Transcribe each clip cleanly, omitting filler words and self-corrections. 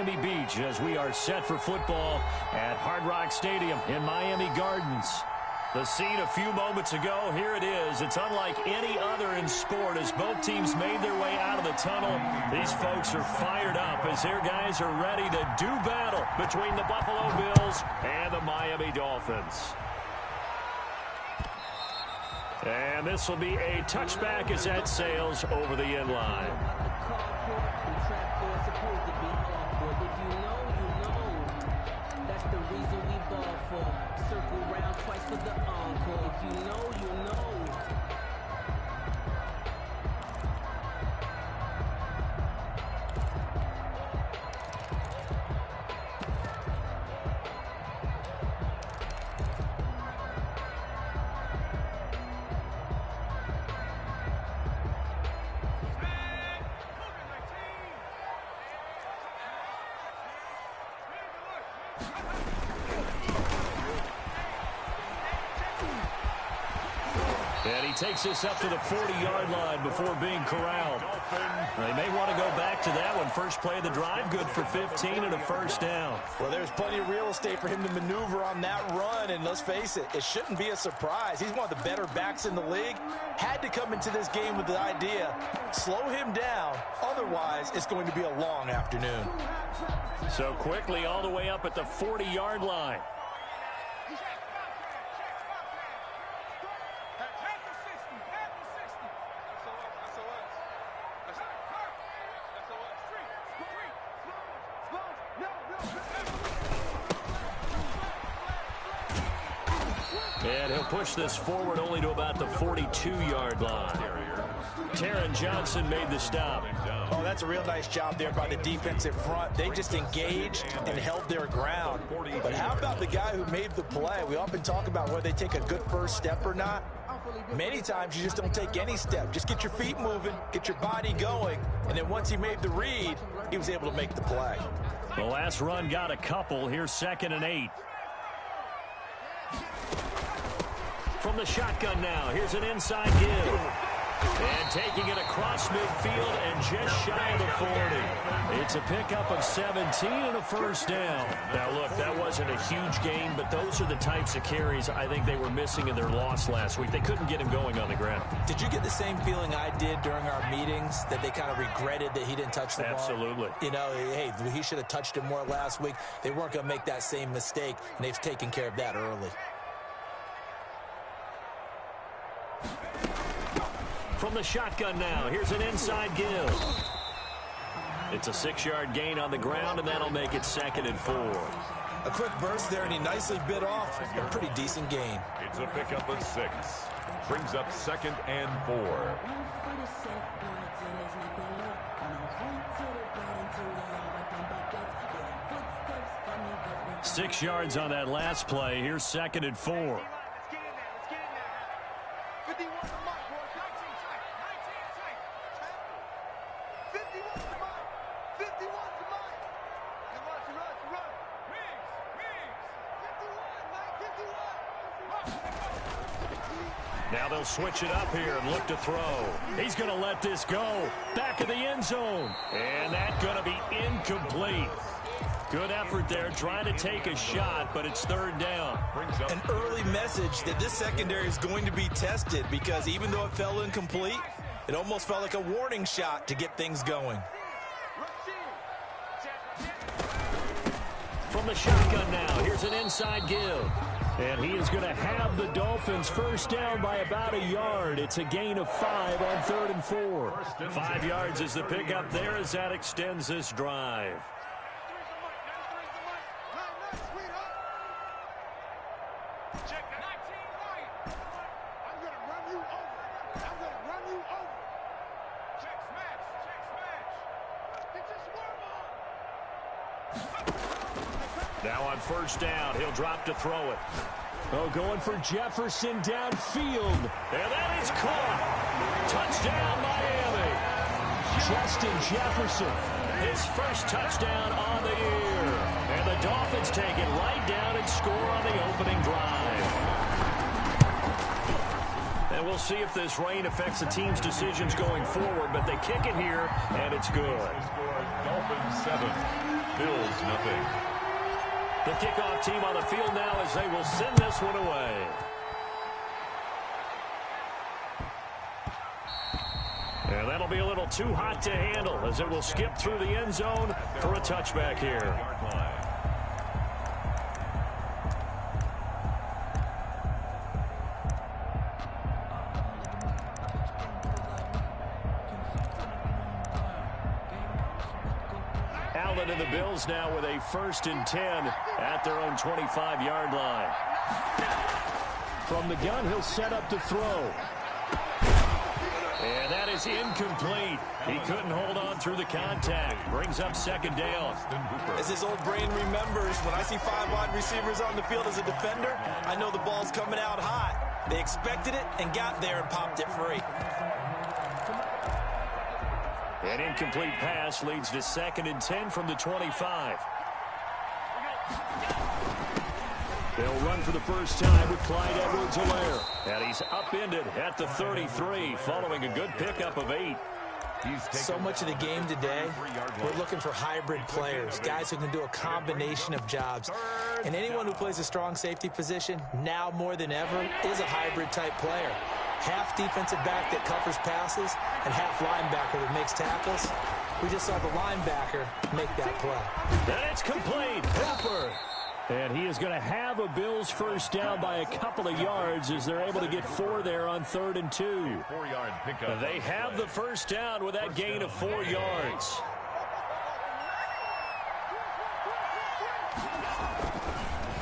Miami Beach as we are set for football at Hard Rock Stadium in Miami Gardens. The scene a few moments ago, here it is. It's unlike any other in sport as both teams made their way out of the tunnel. These folks are fired up as their guys are ready to do battle between the Buffalo Bills and the Miami Dolphins. And this will be a touchback as that sails over the end line. Circle round twice for the encore. If you know, you know. And he takes this up to the 40-yard line before being corralled. They may want to go back to that one. First play of the drive, good for 15 and a first down. Well, there's plenty of real estate for him to maneuver on that run, and let's face it, it shouldn't be a surprise. He's one of the better backs in the league. Had to come into this game with the idea, slow him down, otherwise it's going to be a long afternoon. So quickly all the way up at the 40-yard line. And he'll push this forward only to about the 42-yard line. Taron Johnson made the stop. Oh, that's a real nice job there by the defensive front. They just engaged and held their ground. But how about the guy who made the play? We often talk about whether they take a good first step or not. Many times you just don't take any step. Just get your feet moving, get your body going, and then once he made the read, he was able to make the play. The last run got a couple. Here's 2nd and 8. From the shotgun now, here's an inside give. And taking it across midfield and just shy of the 40. It's a pickup of 17 and a first down. Now, look, that wasn't a huge gain, but those are the types of carries I think they were missing in their loss last week. They couldn't get him going on the ground. Did you get the same feeling I did during our meetings, that they kind of regretted that he didn't touch the ball? Absolutely. You know, hey, he should have touched it more last week. They weren't going to make that same mistake, and they've taken care of that early. From the shotgun now, here's an inside give. It's a 6-yard gain on the ground, and that'll make it 2nd and 4. A quick burst there, and he nicely bit off a pretty decent gain. It's a pickup of 6. Brings up 2nd and 4. 6 yards on that last play. Here's 2nd and 4. Now they'll switch it up here and look to throw. He's going to let this go. Back of the end zone. And that's going to be incomplete. Good effort there, trying to take a shot, but it's 3rd down. An early message that this secondary is going to be tested, because even though it fell incomplete, it almost felt like a warning shot to get things going. From the shotgun now, here's an inside give. And he is going to have the Dolphins first down by about a yard. It's a gain of 5 on 3rd and 4. 5 yards is the pickup there as that extends this drive. Now on first down, he'll drop to throw it. Oh, going for Jefferson downfield. And that is caught. Touchdown, Miami. Justin Jefferson, his first touchdown on the year. And the Dolphins take it right down and score on the opening drive. And we'll see if this rain affects the team's decisions going forward, but they kick it here, and it's good. Dolphins 7, Bills 4-0. The kickoff team on the field now as they will send this one away. And that'll be a little too hot to handle as it will skip through the end zone for a touchback here. Allen and the Bills now with a 1st and 10 at their own 25-yard line. From the gun, he'll set up to throw. And that is incomplete. He couldn't hold on through the contact. Brings up 2nd down. As his old brain remembers, when I see 5 wide receivers on the field as a defender, I know the ball's coming out hot. They expected it and got there and popped it free. An incomplete pass leads to 2nd and 10 from the 25. They'll run for the first time with Clyde Edwards-Helaire. And he's upended at the 33 following a good pickup of 8. So much of the game today, we're looking for hybrid players, guys who can do a combination of jobs. And anyone who plays a strong safety position, now more than ever, is a hybrid type player. Half defensive back that covers passes and half linebacker that makes tackles. We just saw the linebacker make that play. And it's complete. Hooper. And he is going to have a Bills first down by a couple of yards as they're able to get 4 there on 3rd and 2. 4-yard pickup. They have the first down with that gain of 4 yards.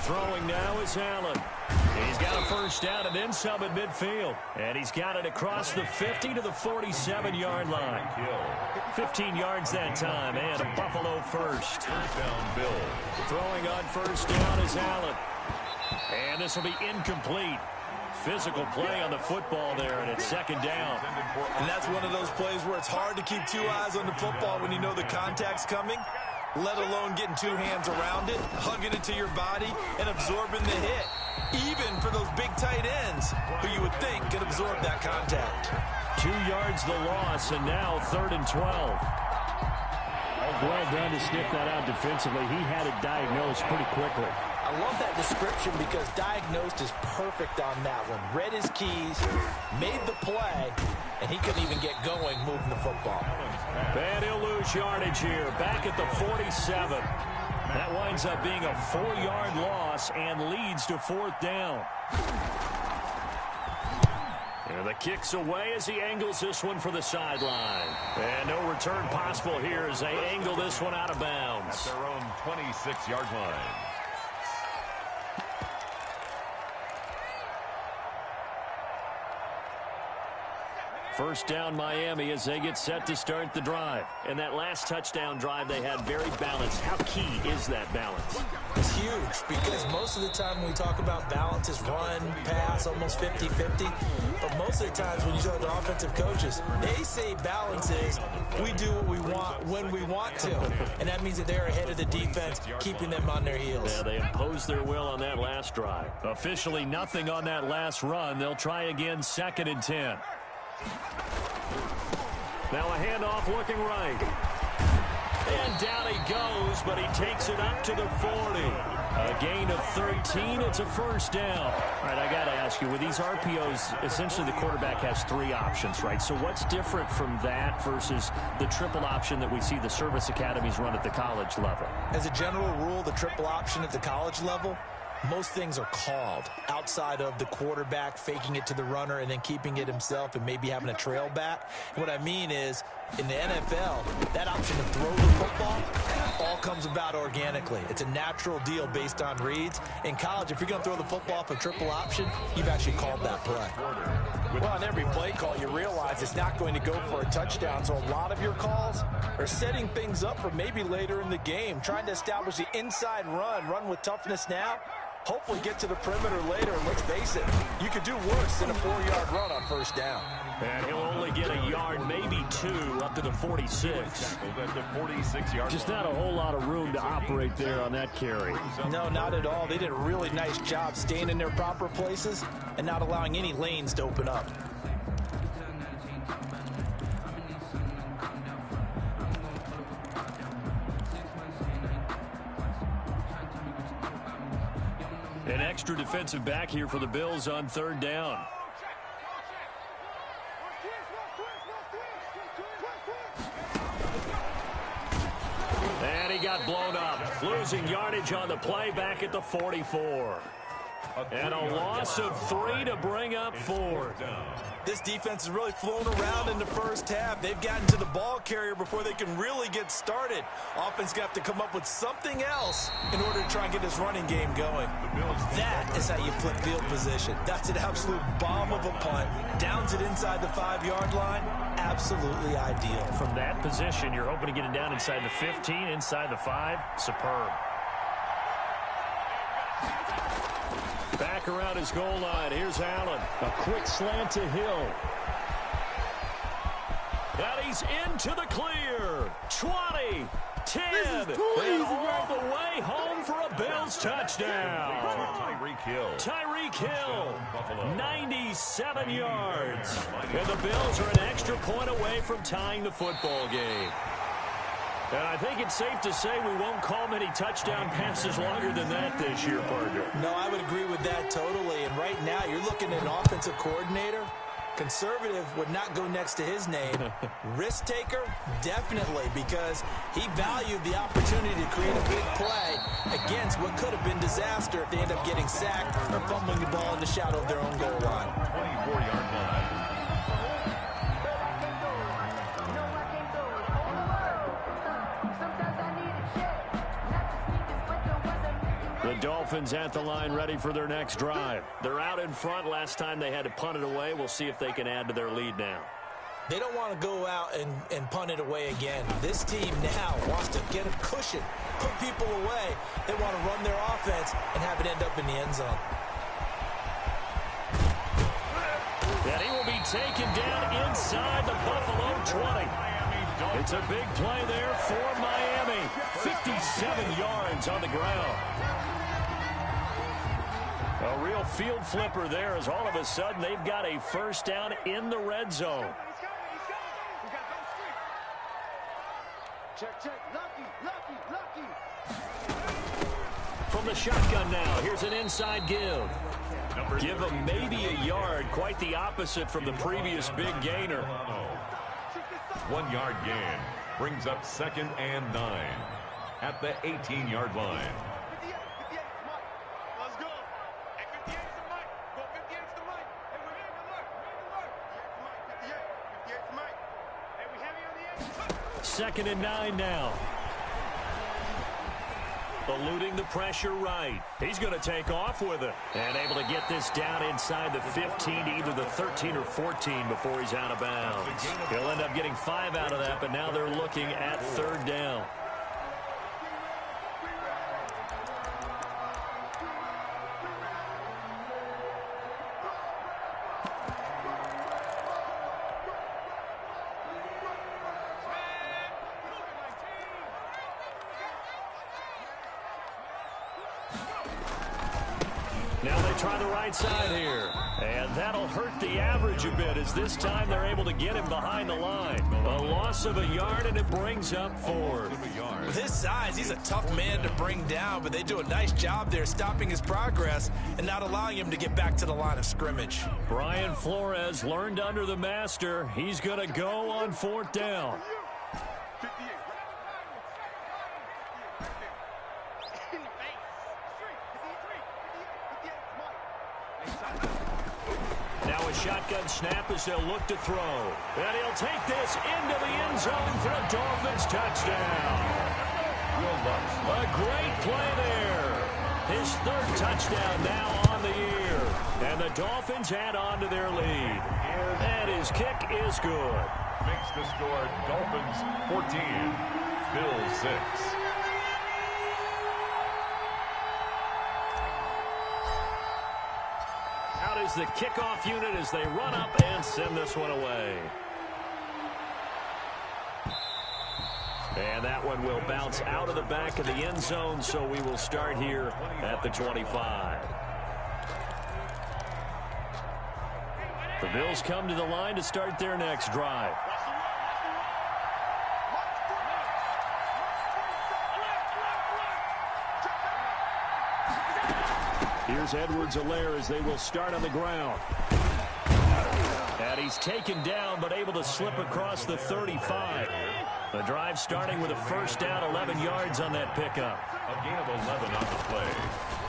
Throwing now is Allen. He's got a first down and then some at midfield. And he's got it across the 50 to the 47-yard line. 15 yards that time and a Buffalo first. Down Bill. Throwing on first down is Allen. And this will be incomplete. Physical play on the football there, and it's 2nd down. And that's one of those plays where it's hard to keep 2 eyes on the football when you know the contact's coming, let alone getting 2 hands around it, hugging it to your body, and absorbing the hit. Even for those big tight ends who you would think could absorb that contact. 2 yards the loss, and now 3rd and 12. Well done to sniff that out defensively. He had it diagnosed pretty quickly. I love that description because diagnosed is perfect on that one. Read his keys, made the play, and he couldn't even get going moving the football. And he'll lose yardage here, back at the 47. That winds up being a 4-yard loss and leads to 4th down. And the kick's away as he angles this one for the sideline. And no return possible here as they angle this one out of bounds. At their own 26-yard line. First down Miami as they get set to start the drive. And that last touchdown drive they had very balanced. How key is that balance? It's huge because most of the time when we talk about balance is run, pass, almost 50-50. But most of the times when you talk to offensive coaches, they say balance is we do what we want when we want to. And that means that they're ahead of the defense, keeping them on their heels. Yeah, they imposed their will on that last drive. Officially nothing on that last run. They'll try again 2nd and 10. Now a handoff looking right. And down he goes, but he takes it up to the 40. A gain of 13. It's a first down. All right, I got to ask you, with these RPOs, essentially the quarterback has 3 options, right? So what's different from that versus the triple option that we see the service academies run at the college level? As a general rule, the triple option at the college level, most things are called outside of the quarterback faking it to the runner and then keeping it himself and maybe having a trail back. What I mean is, in the NFL, that option to throw the football all comes about organically. It's a natural deal based on reads. In college, if you're going to throw the football off a triple option, you've actually called that play. Well, on every play call, you realize it's not going to go for a touchdown, so a lot of your calls are setting things up for maybe later in the game, trying to establish the inside run with toughness now, hopefully get to the perimeter later, and let's face it, you could do worse than a 4-yard run on first down. And he'll only get a yard, maybe 2, up to the 46. Just not a whole lot of room to operate there on that carry. No, not at all. They did a really nice job staying in their proper places and not allowing any lanes to open up. An extra defensive back here for the Bills on third down. And he got blown up. Losing yardage on the play back at the 44. And a loss of 3 to bring up 4. This defense is really flown around in the first half. They've gotten to the ball carrier before they can really get started. Offense got to come up with something else in order to try and get this running game going. That is how you flip field position. That's an absolute bomb of a punt. Downs it inside the 5-yard line. Absolutely ideal. From that position, you're hoping to get it down inside the 15, inside the 5. Superb. Back around his goal line. Here's Allen. A quick slant to Hill. And he's into the clear. 20, 10, and all the way home for a Bills touchdown. Tyreek Hill, 97 yards. And the Bills are an extra point away from tying the football game. And I think it's safe to say we won't call many touchdown passes longer than that this year, partner. No, I would agree with that totally. And right now, you're looking at an offensive coordinator. Conservative would not go next to his name. Risk taker, definitely, because he valued the opportunity to create a big play against what could have been disaster if they end up getting sacked or fumbling the ball in the shadow of their own goal line. 24-yard line. The Dolphins at the line ready for their next drive. They're out in front. Last time they had to punt it away. We'll see if they can add to their lead now. They don't want to go out and punt it away again. This team now wants to get a cushion, put people away. They want to run their offense and have it end up in the end zone. And he will be taken down inside the Buffalo 20. It's a big play there for Miami. 57 yards on the ground. A real field flipper there as all of a sudden they've got a first down in the red zone. Check, check. Lucky. From the shotgun now, here's an inside give. Give him maybe a yard, quite the opposite from the previous big gainer. 1-yard gain brings up 2nd and 9 at the 18-yard line. Let's go. Hey, 58 is the mic. Go 58 is the mic. Hey, we're in the mic. We're in the mic. 58 is the mic. Hey, we heavy on the edge. 2nd and 9 now. Eluding the pressure right. He's going to take off with it. And able to get this down inside the 15 to either the 13 or 14 before he's out of bounds. He'll end up getting 5 out of that, but now they're looking at 3rd down. Now they try the right side here. And that'll hurt the average a bit as this time they're able to get him behind the line. A loss of a yard, and it brings up 4. With his size, he's a tough man to bring down, but they do a nice job there stopping his progress and not allowing him to get back to the line of scrimmage. Brian Flores learned under the master. He's going to go on 4th down. Now a shotgun snap as they'll look to throw. And he'll take this into the end zone for a Dolphins touchdown. A great play there. His 3rd touchdown now on the year. And the Dolphins add on to their lead. And his kick is good. Makes the score Dolphins 14, Bills 6. Out is the kickoff unit as they run up and send this one away. And that one will bounce out of the back of the end zone, so we will start here at the 25. The Bills come to the line to start their next drive. Here's Edwards-Helaire as they will start on the ground. And he's taken down but able to slip across the 35. The drive starting with a first down, 11 yards on that pickup. A gain of 11 on the play.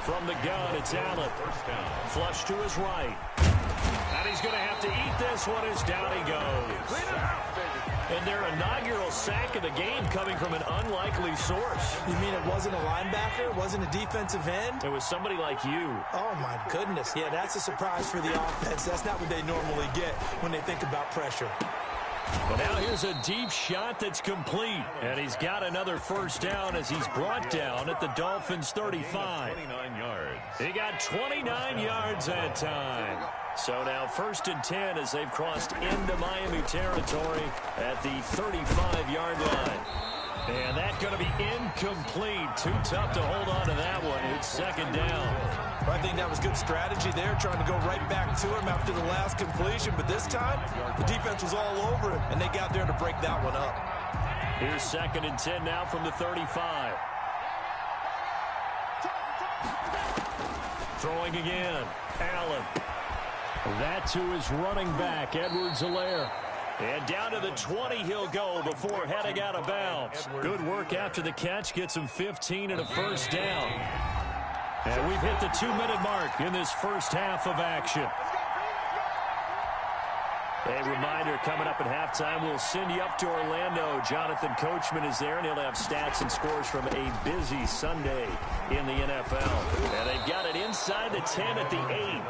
From the gun, it's Allen. First down. Flush to his right. And he's going to have to eat this one as down he goes. And their inaugural sack of the game coming from an unlikely source. You mean it wasn't a linebacker? It wasn't a defensive end? It was somebody like you. Oh, my goodness. Yeah, that's a surprise for the offense. That's not what they normally get when they think about pressure. Well, now here's a deep shot that's complete. And he's got another first down as he's brought down at the Dolphins' 35. 29 yards. He got 29 yards that time. So now 1st and 10 as they've crossed into Miami territory at the 35-yard line. And that's going to be incomplete. Too tough to hold on to that one. It's 2nd down. I think that was good strategy there, trying to go right back to him after the last completion. But this time, the defense was all over him, and they got there to break that one up. Here's 2nd and 10 now from the 35. Throwing again. Allen. That to his running back, Edwards-Helaire. And down to the 20 he'll go before heading out of bounds. Good work after the catch. Gets him 15 and a first down. And we've hit the 2-minute mark in this first half of action. A reminder, coming up at halftime, we'll send you up to Orlando. Jonathan Coachman is there, and he'll have stats and scores from a busy Sunday in the NFL. And they've got it inside the 10 at the 8.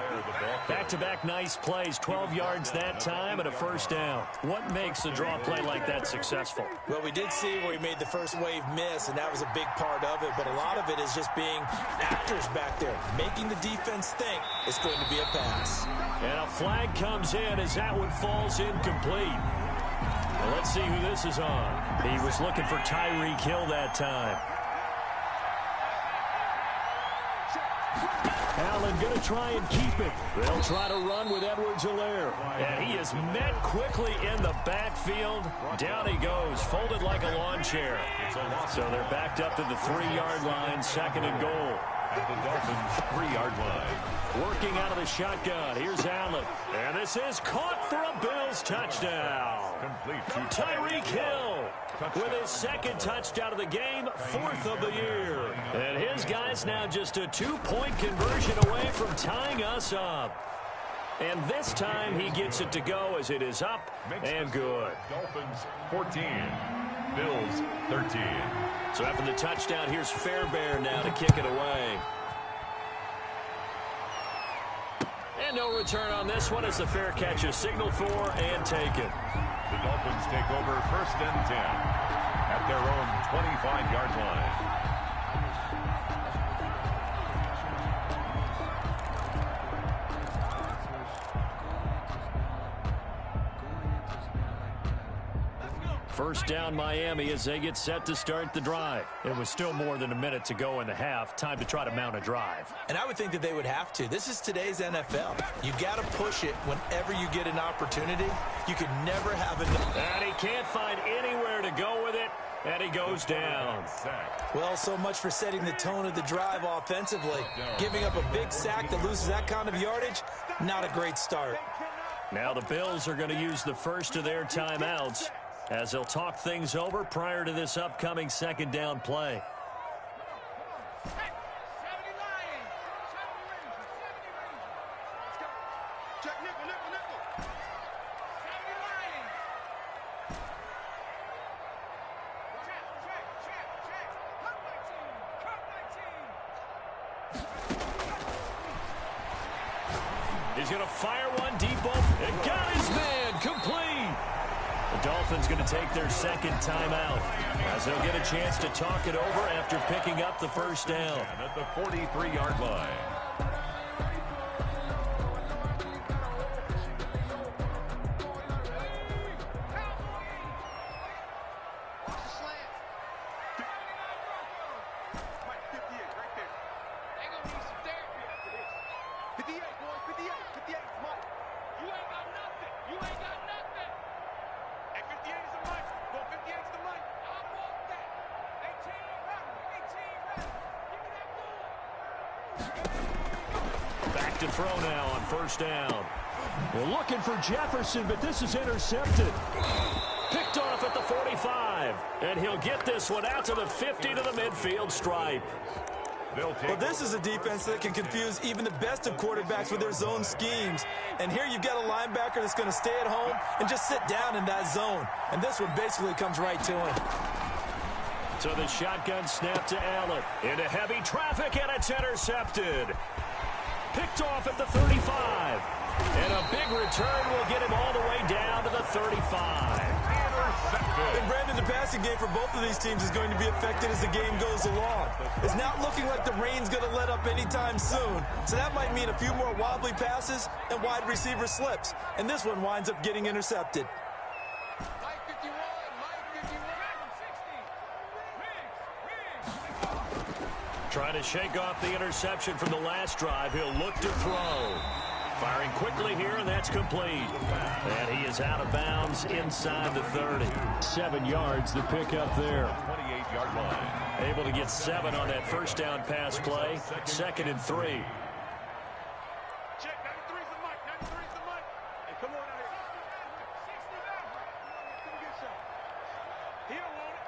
Back-to-back nice plays, 12 yards that time and a first down. What makes a draw play like that successful? Well, we did see where he made the first wave miss, and that was a big part of it. But a lot of it is just being actors back there, making the defense think it's going to be a pass. And a flag comes in as that one falls incomplete. Well, let's see who this is on. He was looking for Tyreek Hill that time. Allen going to try and keep it. They'll try to run with Edwards-Helaire. And he is met quickly in the backfield. Down he goes, folded like a lawn chair. So they're backed up to the 3-yard line, 2nd and goal. At the Dolphins' 3-yard line. Working out of the shotgun. Here's Allen. And this is caught for a Bills touchdown. Complete to Tyreek Hill with his 2nd touchdown of the game, 4th of the year. And his guy's now just a 2-point conversion away from tying us up. And this time he gets it to go as it is up and good. Dolphins 14, Bills 13. So after the touchdown, here's Fairbairn now to kick it away. And no return on this one as the fair catch is signaled for and taken. The Dolphins take over 1st and 10 at their own 25-yard line. First down Miami as they get set to start the drive. It was still more than a minute to go in the half. Time to try to mount a drive. And I would think that they would have to. This is today's NFL. You got to push it whenever you get an opportunity. You can never have enough. And he can't find anywhere to go with it. And he goes down. Well, so much for setting the tone of the drive offensively. Giving up a big sack that loses that kind of yardage, not a great start. Now the Bills are going to use the first of their timeouts as they'll talk things over prior to this upcoming 2nd down play. He's going to fire one deep open. And got his man complete. The Dolphins going to take their 2nd timeout as they'll get a chance to talk it over after picking up the first down. At the 43-yard line. Back to throw now on first down. Well, looking for Jefferson, but this is intercepted. Picked off at the 45. And he'll get this one out to the 50 to the midfield stripe. Well, this is a defense that can confuse even the best of quarterbacks with their zone schemes. And here you've got a linebacker that's going to stay at home and just sit down in that zone. And this one basically comes right to him. So the shotgun snap to Allen. Into heavy traffic, and it's intercepted. Picked off at the 35. And a big return will get him all the way down to the 35. And Brandon, the passing game for both of these teams is going to be affected as the game goes along. It's not looking like the rain's going to let up anytime soon. So that might mean a few more wobbly passes and wide receiver slips. And this one winds up getting intercepted. Trying to shake off the interception from the last drive. He'll look to throw. Firing quickly here, and that's complete. And he is out of bounds inside the 30. 7 yards, the pickup there. 28-yard line. Able to get 7 on that first down pass play. 2nd and 3. Check, 93's the mic, 93's the mic. Hey, come on out here. 60 now. Come get some. He don't want it.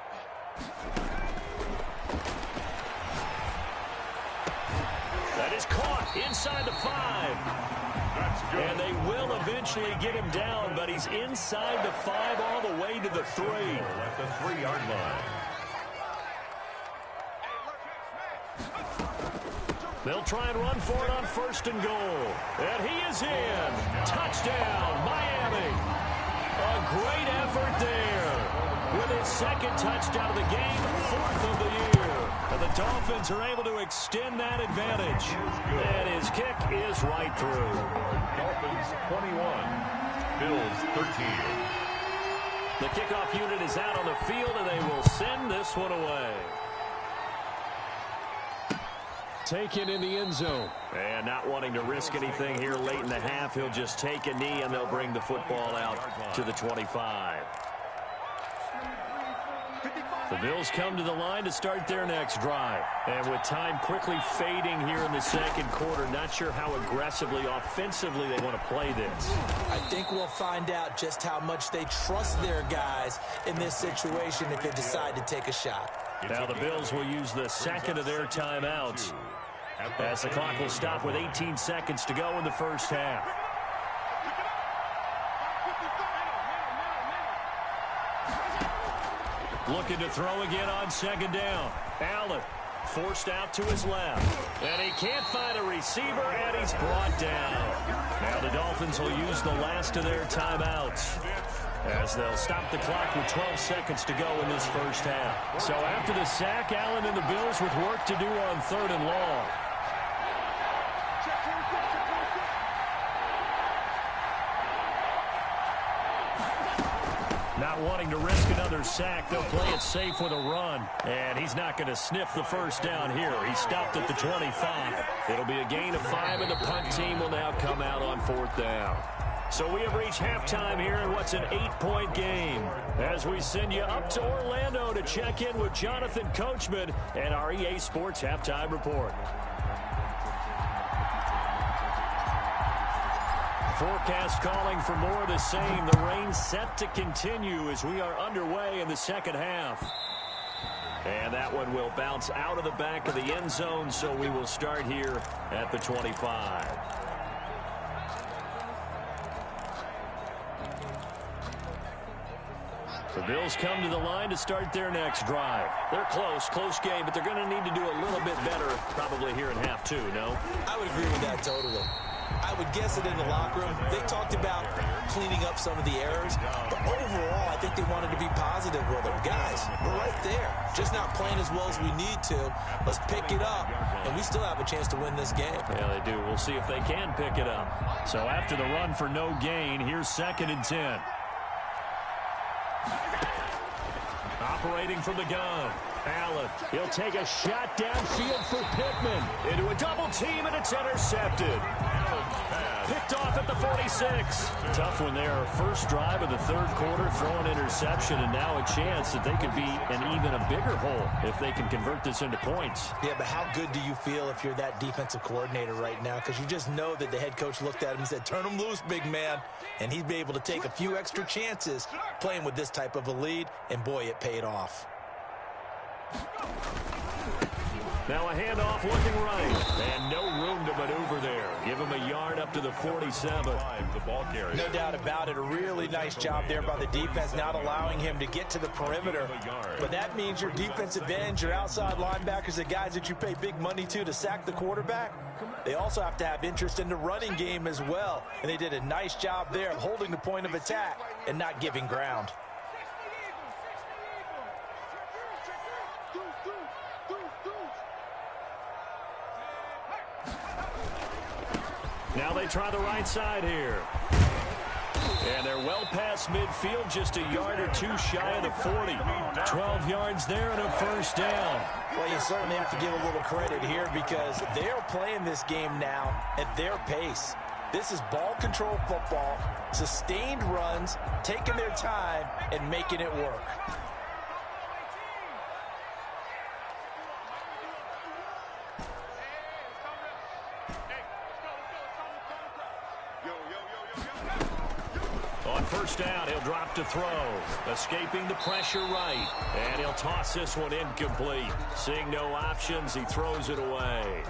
That is caught inside the 5. That's good. And they will eventually get him down, but he's inside the 5 all the way to the 3. At the 3-yard line. They'll try and run for it on 1st and goal. And he is in. Touchdown, Miami. A great effort there. With his 2nd touchdown of the game, 4th of the year. And the Dolphins are able to extend that advantage. And his kick is right through. Dolphins 21, Bills 13. The kickoff unit is out on the field, and they will send this one away. Taken in the end zone. And not wanting to risk anything here late in the half, he'll just take a knee, and they'll bring the football out to the 25. The Bills come to the line to start their next drive. And with time quickly fading here in the 2nd quarter, not sure how aggressively, offensively they want to play this. I think we'll find out just how much they trust their guys in this situation if they decide to take a shot. Now the Bills will use the 2nd of their timeouts, as the clock will stop with 18 seconds to go in the first half. Looking to throw again on 2nd down. Allen forced out to his left. And he can't find a receiver, and he's brought down. Now the Dolphins will use the last of their timeouts, as they'll stop the clock with 12 seconds to go in this first half. So after the sack, Allen and the Bills with work to do on 3rd and long. Not wanting to risk another sack, they'll play it safe with a run. And he's not going to sniff the first down here. He stopped at the 25. It'll be a gain of 5, and the punt team will now come out on 4th down. So we have reached halftime here in what's an 8-point game, as we send you up to Orlando to check in with Jonathan Coachman and our EA Sports Halftime Report. Forecast calling for more of the same. The rain set to continue as we are underway in the 2nd half. And that one will bounce out of the back of the end zone, so we will start here at the 25. The Bills come to the line to start their next drive. They're close game, but they're going to need to do a little bit better probably here in half 2, no? I would agree with that totally. I would guess it in the locker room. They talked about cleaning up some of the errors, but overall, I think they wanted to be positive with them. Guys, we're right there. Just not playing as well as we need to. Let's pick it up, and we still have a chance to win this game. Yeah, they do. We'll see if they can pick it up. So after the run for no gain, here's 2nd and 10. Operating from the gun. Allen, he'll take a shot downfield for Pittman. Into a double team, and it's intercepted. Picked off at the 46. Tough one there. First drive of the third quarter, throwing interception, and now a chance that they could be in even a bigger hole if they can convert this into points. Yeah, but how good do you feel if you're that defensive coordinator right now? Because you just know that the head coach looked at him and said, turn him loose, big man. And he'd be able to take a few extra chances playing with this type of a lead, and boy, it paid off. Now a handoff looking right, and no room to maneuver there. Give him a yard up to the 47. The ball carrier. No doubt about it. A really nice job there by the defense, not allowing him to get to the perimeter. But that means your defensive ends, your outside linebackers, the guys that you pay big money to sack the quarterback, they also have to have interest in the running game as well. And they did a nice job there of holding the point of attack and not giving ground. Now they try the right side here. And they're well past midfield, just a yard or two shy of the 40. 12 yards there and a first down. Well, you certainly have to give a little credit here because they are playing this game now at their pace. This is ball control football, sustained runs, taking their time, and making it work. On first down, he'll drop to throw. Escaping the pressure right. And he'll toss this one incomplete. Seeing no options, he throws it away.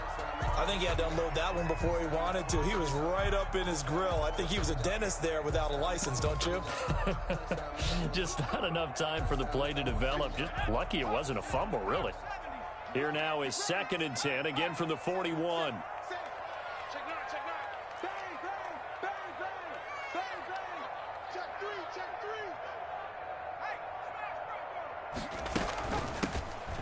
I think he had to unload that one before he wanted to. He was right up in his grill. I think he was a dentist there without a license, don't you? Just not enough time for the play to develop. Just lucky it wasn't a fumble, really. Here now is 2nd and 10, again from the 41.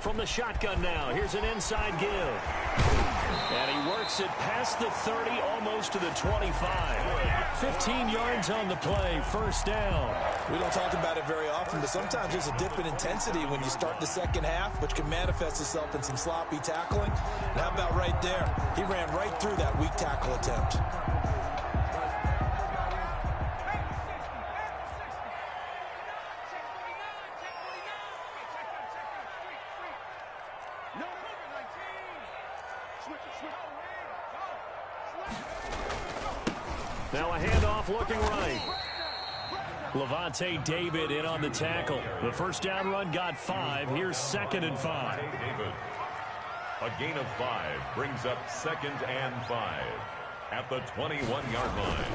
From the shotgun now, here's an inside give. And he works it past the 30, almost to the 25. 15 yards on the play, first down. We don't talk about it very often, but sometimes there's a dip in intensity when you start the second half, which can manifest itself in some sloppy tackling. And how about right there? He ran right through that weak tackle attempt. Now a handoff looking right. Levante David in on the tackle. The first down run got 5. Here's 2nd and 5. David. A gain of 5 brings up 2nd and 5 at the 21-yard line.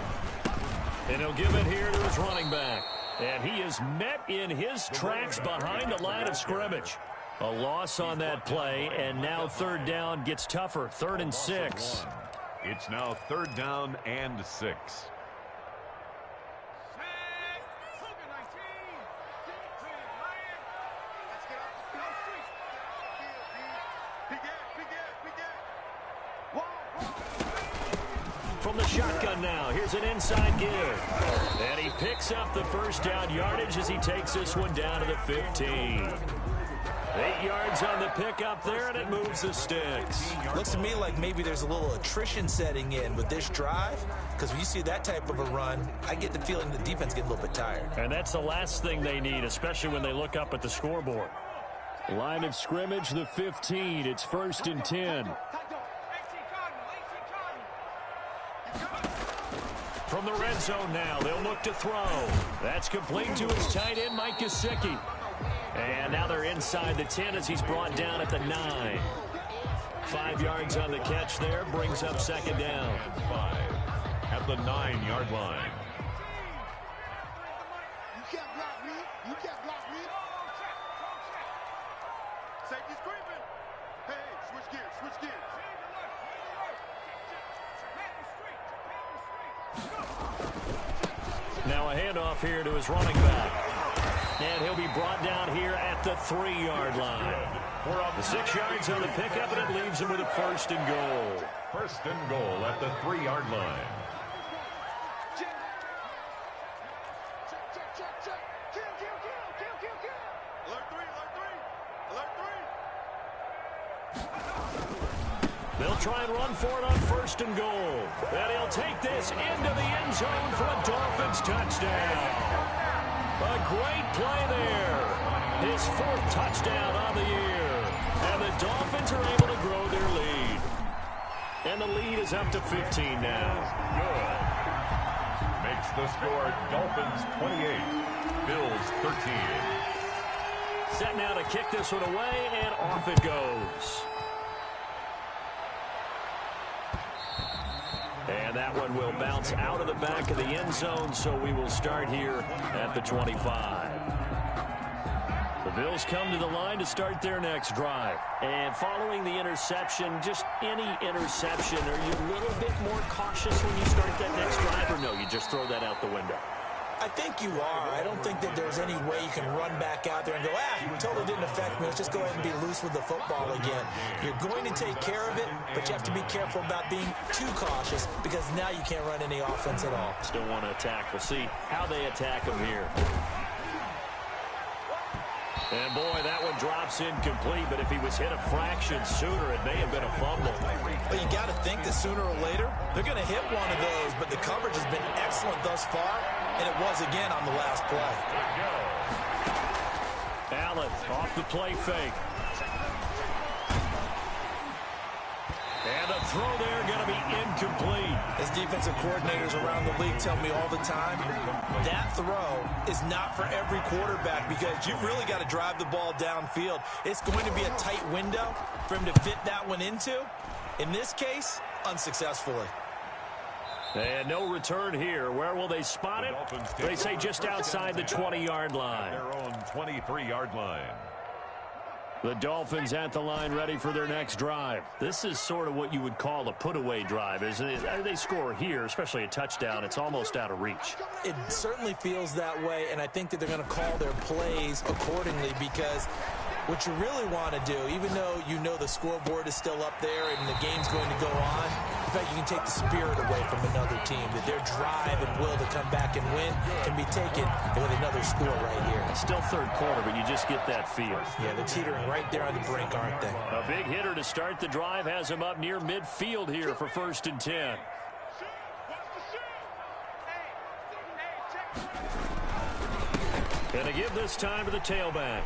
And he'll give it here to his running back. And he is met in his tracks behind the line of scrimmage. A loss on that play, and now third down gets tougher. 3rd and 6. It's now 3rd down and 6. From the shotgun now, here's an inside give. And he picks up the first down yardage as he takes this one down to the 15. 8 yards on the pickup there, and it moves the sticks. Looks to me like maybe there's a little attrition setting in with this drive, because when you see that type of a run, I get the feeling the defense gets a little bit tired. And that's the last thing they need, especially when they look up at the scoreboard. Line of scrimmage, the 15. It's 1st and 10. From the red zone now, they'll look to throw. That's complete to his tight end, Mike Gesicki. And now they're inside the 10 as he's brought down at the 9. 5 yards on the catch there, brings up 2nd down. 5 at the 9-yard line. You can't block me. You can't block me. Safety's creeping. Hey, switch gears, switch gears. Now a handoff here to his running back. And he'll be brought down here at the 3-yard line. We're up 6 yards on the pickup, and it leaves him with a 1st and goal. 1st and goal at the 3-yard line. Check. Kill. Alert 3. Alert 3. They'll try and run for it on 1st and goal. And he'll take this into the end zone for a Dolphins touchdown. A great play there. His 4th touchdown on the year. And the Dolphins are able to grow their lead. And the lead is up to 15 now. Good. Makes the score Dolphins 28, Bills 13. Set now to kick this one away, and off it goes. And that one will bounce out of the back of the end zone, so we will start here at the 25. The Bills come to the line to start their next drive. And following the interception, just any interception, are you a little bit more cautious when you start that next drive, or no, you just throw that out the window? I think you are. I don't think that there's any way you can run back out there and go, it totally didn't affect me. Let's just go ahead and be loose with the football again. You're going to take care of it, but you have to be careful about being too cautious because now you can't run any offense at all. Still want to attack. We'll see how they attack him here. And, boy, that one drops incomplete, but if he was hit a fraction sooner, it may have been a fumble. But you got to think that sooner or later, they're going to hit one of those, but the coverage has been excellent thus far, and it was again on the last play. Allen off the play fake. And the throw there going to be incomplete. As defensive coordinators around the league tell me all the time, that throw is not for every quarterback because you've really got to drive the ball downfield. It's going to be a tight window for him to fit that one into. In this case, unsuccessfully. And no return here. Where will they spot it? They say just outside the 20-yard line. Their own 23-yard line. The Dolphins at the line ready for their next drive. This is sort of what you would call a put-away drive, isn't it? They score here, especially a touchdown. It's almost out of reach. It certainly feels that way, and I think that they're going to call their plays accordingly because what you really want to do, even though you know the scoreboard is still up there and the game's going to go on, in fact, you can take the spirit away from another team, that their drive and will to come back and win can be taken with another score right here. It's still 3rd quarter, but you just get that feel. Yeah, they're teetering right there on the brink, aren't they? A big hitter to start the drive has him up near midfield here for 1st and 10. Gonna give this time to the tailback.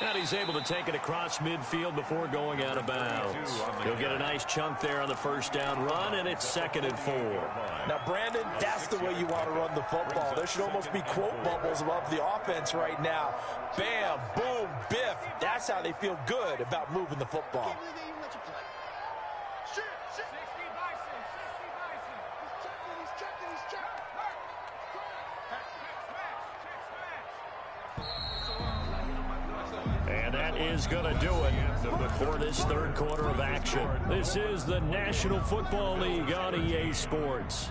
And he's able to take it across midfield before going out of bounds. He'll get a nice chunk there on the 1st down run, and it's 2nd and 4. Now, Brandon, that's the way you want to run the football. There should almost be quote bubbles above the offense right now. Bam, boom, biff. That's how they feel good about moving the football. And that is going to do it for this 3rd quarter of action. This is the National Football League on EA Sports.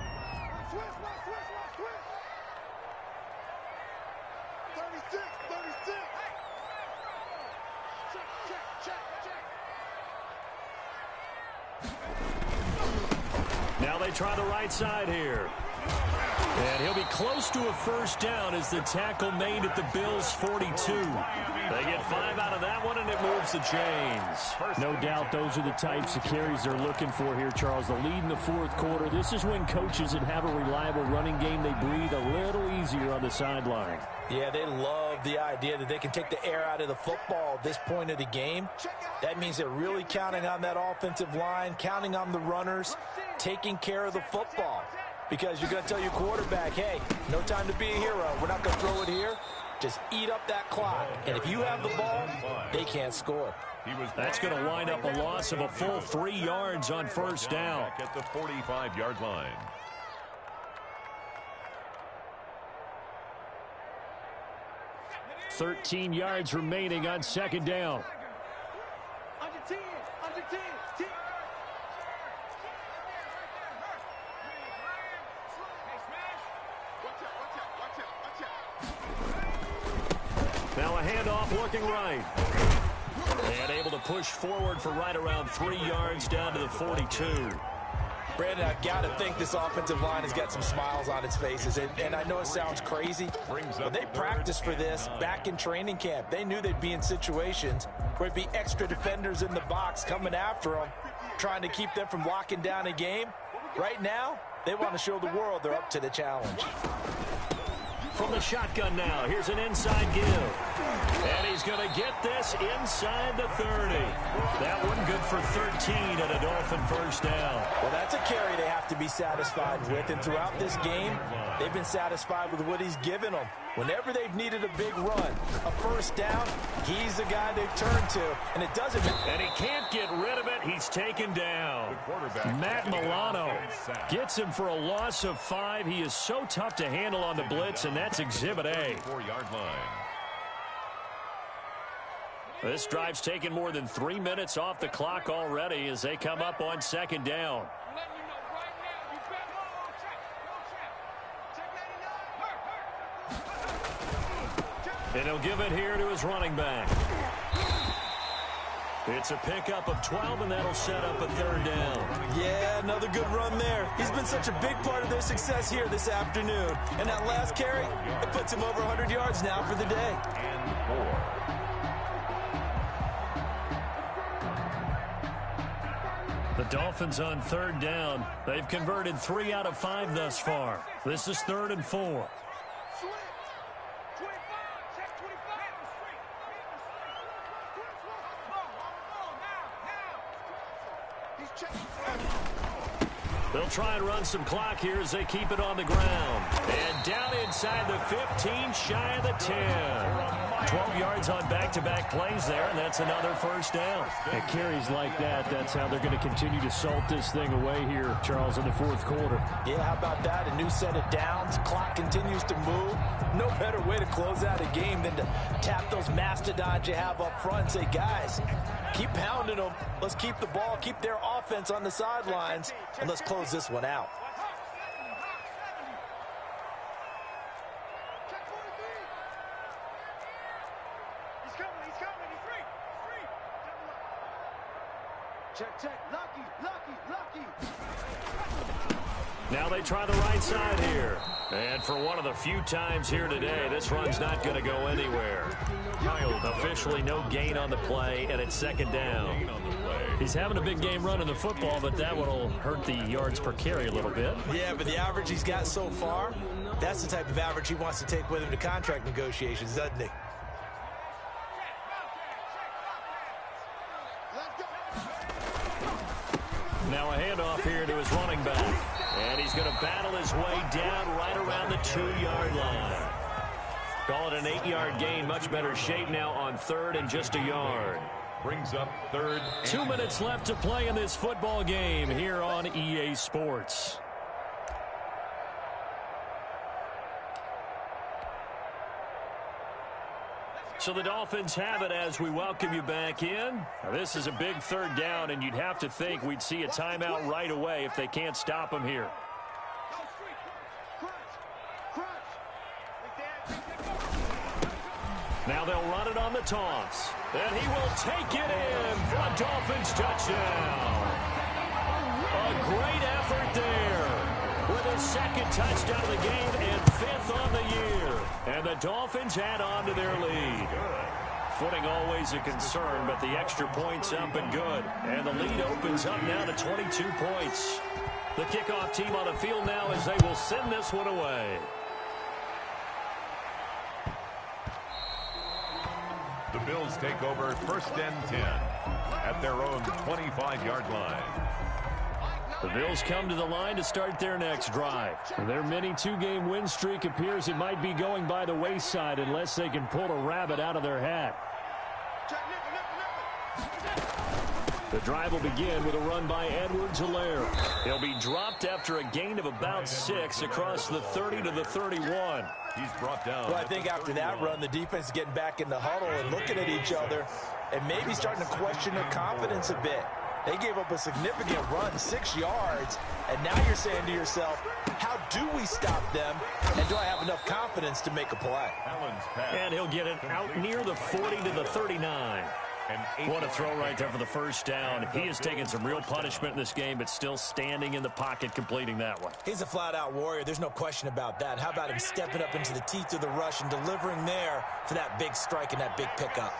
Now they try the right side here. And he'll be close to a 1st down as the tackle made at the Bills' 42. They get 5 out of that one, and it moves the chains. No doubt those are the types of carries they're looking for here, Charles. The lead in the 4th quarter. This is when coaches that have a reliable running game, they breathe a little easier on the sideline. Yeah, they love the idea that they can take the air out of the football at this point of the game. That means they're really counting on that offensive line, counting on the runners, taking care of the football. Because you're going to tell your quarterback, hey, no time to be a hero. We're not going to throw it here. Just eat up that clock. And if you have the ball, they can't score. That's going to wind up a loss of a full 3 yards on 1st down. At the 45-yard line. 13 yards remaining on 2nd down. Under 10, under 10, 10. Now a handoff looking right. And able to push forward for right around 3 yards down to the 42. Brandon, I've got to think this offensive line has got some smiles on its faces. And I know it sounds crazy, but they practiced for this back in training camp. They knew they'd be in situations where it'd be extra defenders in the box coming after them. trying to keep them from locking down a game. Right now, they want to show the world they're up to the challenge. From the shotgun now, here's an inside give. And he's going to get this inside the 30. That one good for 13 and a Dolphin first down. Well, that's a carry they have to be satisfied with. And throughout this game, they've been satisfied with what he's given them. Whenever they've needed a big run, a first down, he's the guy they've turned to. And it doesn't matter. And he can't get rid of it. He's taken down. Matt Milano gets him for a loss of 5. He is so tough to handle on the blitz, and that's Exhibit A. 4-yard line. This drive's taken more than 3 minutes off the clock already as they come up on second down. And he'll give it here to his running back. It's a pickup of 12, and that'll set up a third down. Yeah, another good run there. He's been such a big part of their success here this afternoon. And that last carry, it puts him over 100 yards now for the day. And 4. The Dolphins on third down. They've converted 3 out of 5 thus far. This is 3rd and 4. They'll try and run some clock here as they keep it on the ground. And down inside the 15, shy of the 10. 12 yards on back-to-back plays there, and that's another first down. At carries like that, that's how they're going to continue to salt this thing away here, Charles, in the fourth quarter. Yeah, how about that? A new set of downs. Clock continues to move. No better way to close out a game than to tap those mastodons you have up front and say, guys, keep pounding them. Let's keep the ball, keep their offense on the sidelines, and let's close this one out. Check. Lucky. Now they try the right side here. And for one of the few times here today, this run's not going to go anywhere. Officially no gain on the play, and it's second down. He's having a big game running the football, but that one will hurt the yards per carry a little bit. Yeah, but the average he's got so far, that's the type of average he wants to take with him to contract negotiations, doesn't he? Now a handoff here to his running back. And he's going to battle his way down right around the 2-yard line. Call it an 8-yard gain. Much better shape now on 3rd and just a yard. Brings up 3rd. 2 minutes left to play in this football game here on EA Sports. So the Dolphins have it as we welcome you back in. Now, this is a big 3rd down, and you'd have to think we'd see a timeout right away if they can't stop him here. Now they'll run it on the toss. And he will take it in for a Dolphins touchdown. A great effort there with his 2nd touchdown of the game and 5th on the year. And the Dolphins add on to their lead. Footing always a concern, but the extra point's up and good. And the lead opens up now to 22 points. The kickoff team on the field now as they will send this one away. The Bills take over 1st and 10 at their own 25-yard line. The Bills come to the line to start their next drive. Their mini 2-game win streak appears it might be going by the wayside unless they can pull a rabbit out of their hat. The drive will begin with a run by Edwards-Helaire. He'll be dropped after a gain of about 6 across the 30 to the 31. He's brought down. Well, I think after that run, the defense is getting back in the huddle and looking at each other and maybe starting to question their confidence a bit. They gave up a significant run, 6 yards, and now you're saying to yourself, how do we stop them, and do I have enough confidence to make a play? And he'll get it out near the 40 to the 39. What a throw right there for the first down. He has taken some real punishment in this game, but still standing in the pocket completing that one. He's a flat-out warrior. There's no question about that. How about him stepping up into the teeth of the rush and delivering there for that big strike and that big pickup?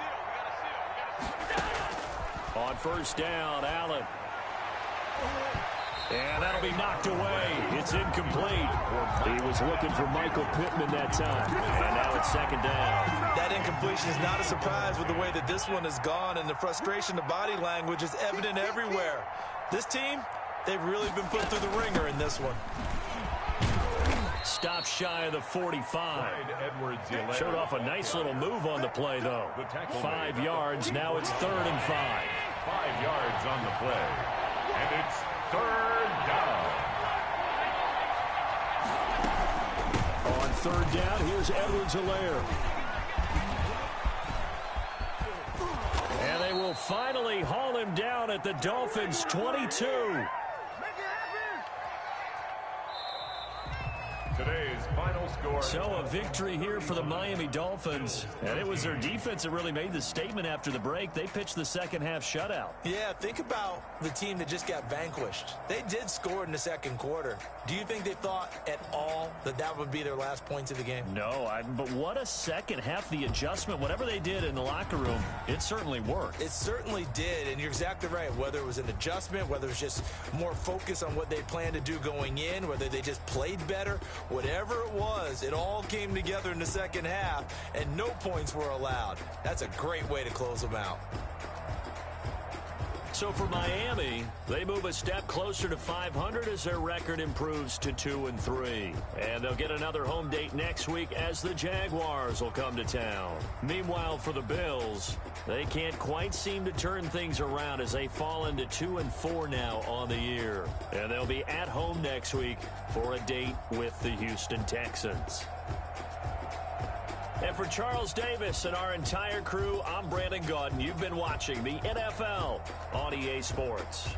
On first down, Allen. And that'll be knocked away. It's incomplete. He was looking for Michael Pittman that time. And now it's second down. That incompletion is not a surprise with the way that this one has gone, and the frustration, the body language is evident everywhere. This team, they've really been put through the ringer in this one. Stop shy of the 45. Showed off a nice little move on the play, though. 5 yards. Now it's 3rd and 5. 5 yards on the play. And it's 3rd down. On 3rd down, here's Edwards-Helaire. And they will finally haul him down at the Dolphins' 22. Today's final score. So a victory here for the Miami Dolphins. And it was their defense that really made the statement after the break. They pitched the second half shutout. Yeah, think about the team that just got vanquished. They did score in the second quarter. Do you think they thought at all that that would be their last points of the game? No, but what a second half. The adjustment, whatever they did in the locker room, it certainly worked. It certainly did, and you're exactly right. Whether it was an adjustment, whether it was just more focus on what they planned to do going in, whether they just played better, whatever it was, it all came together in the second half, and no points were allowed. That's a great way to close them out. So for Miami, they move a step closer to 500 as their record improves to 2-3. And they'll get another home date next week as the Jaguars will come to town. Meanwhile, for the Bills, they can't quite seem to turn things around as they fall into 2-4 now on the year. And they'll be at home next week for a date with the Houston Texans. And for Charles Davis and our entire crew, I'm Brandon Gaudin. You've been watching the NFL on EA Sports.